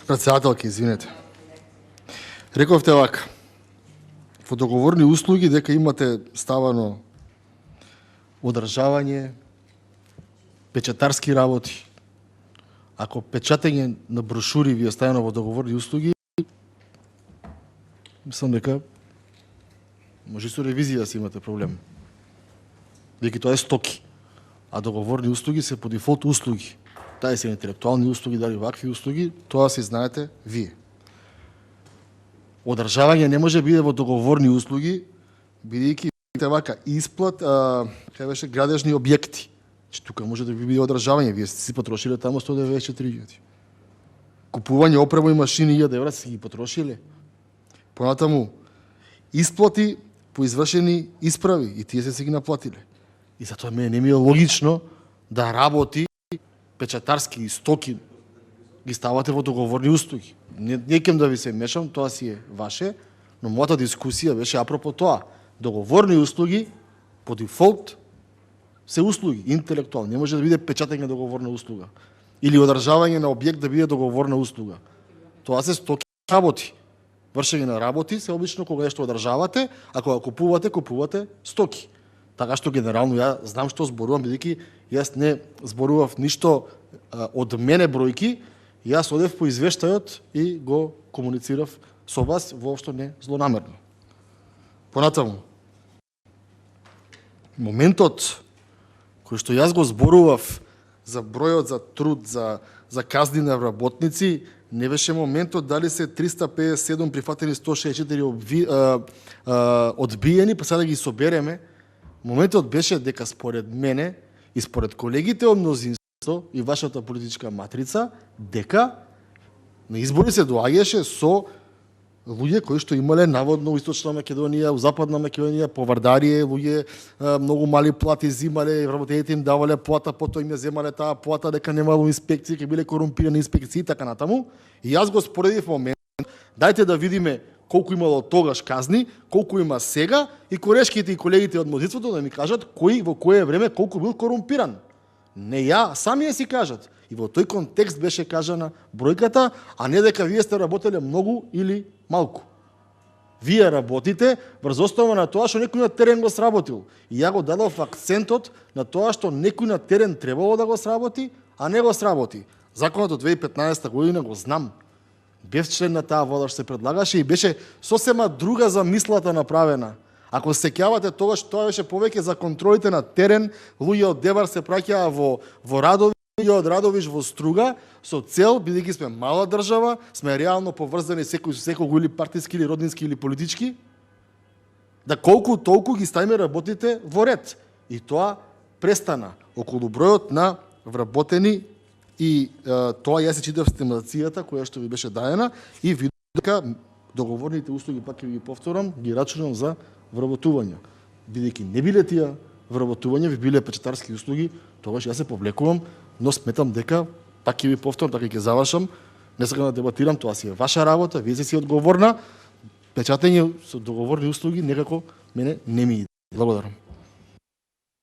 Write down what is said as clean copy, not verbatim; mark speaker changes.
Speaker 1: Председателки, извинете. Рековте вака. Во договорни услуги дека имате ставано одржавање, печатарски работи. Ако печатење на брошури ви е ставено во договорни услуги, мислам дека може со ревизија да си имате проблем. Дека тоа е стоки, а договорни услуги се по дефолт услуги. Дали се интелектуални услуги, дали вакви услуги, тоа си знаете вие. Одржавање не може биде во договорни услуги, бидејќи вака исплат, кај беше градежни објекти. Тука може да ви биде одржавање, вие сте си потрошиле таму 194.000. Купување опрема и машини 1000 евра си ги потрошиле. Понатаму исплати по извршени исправи и тие се ги наплатиле. И затоа мене не ми е логично да работи печатарски стоки ги ставате во договорни услуги. Не кем да ви се мешам, тоа си е ваше, но мојата дискусија беше апропо тоа. Договорни услуги по дефолт се услуги, интелектуални. Не може да биде печатање договорна услуга. Или одржавање на објект да биде договорна услуга. Тоа се стоки работи. Вршење на работи се обично кога нешто одржавате, а кога купувате стоки. Така што генерално ја знам што зборувам, бидејќи јас не зборував ништо од мене бројки, јас одев по извештајот и го комуницирав со вас воопшто не злонамерно. Понатаму, моментот кој што јас го зборував за бројот за труд, за казни на работници, не беше моментот дали се 357 прифатени, 164 одбиени, па сега да ги собереме. Моментот беше дека според мене и според колегите од мнозинство и вашата политичка матрица, дека на избори се доаѓаше со луѓе кои што имале наводно во Источна Македонија, во Западна Македонија, повардарие, луѓе многу мали плати зимале, работените им давале плата, потоа им ја земале таа плата дека немало инспекции, ке биле корумпирани инспекции и така натаму. И јас го споредив момент, дајте да видиме колку имало тогаш казни, колку има сега и корешките и колегите од мнозинството да ми кажат кој во кое време колку бил корумпиран. Не ја, сами си кажат. И во тој контекст беше кажана бројката, а не дека вие сте работеле многу или малку. Вие работите врз основа на тоа што некој на терен го сработил. И ја го дадов акцентот на тоа што некој на терен требало да го сработи, а не го сработи. Законот од 2015 година го знам. Бев член на таа влада што се предлагаше и беше сосема друга замислата направена. Ако се сеќавате тогаш, тоа беше повеќе за контролите на терен, луѓе од Дебар се праќаа во радови, луѓе од Радовиш во Струга, со цел, бидејќи сме мала држава, сме реално поврзани секој со секого или партиски, или роднински, или политички, да колку толку ги ставиме работите во ред. И тоа престана околу бројот на вработени и тоа јас се читав стимулацијата која што ви беше даена и видов дека договорните услуги, пак ќе ви повторам, ги рачунам за вработување. Бидејќи не биле тие вработување, ви биле печатарски услуги, тогаш јас се повлекувам, но сметам дека, пак ќе ви повторам, така ќе завршам, не сакам да дебатирам, тоа си е ваша работа, вие си одговорна, печатење со договорни услуги некако мене не ми иде. Благодарам.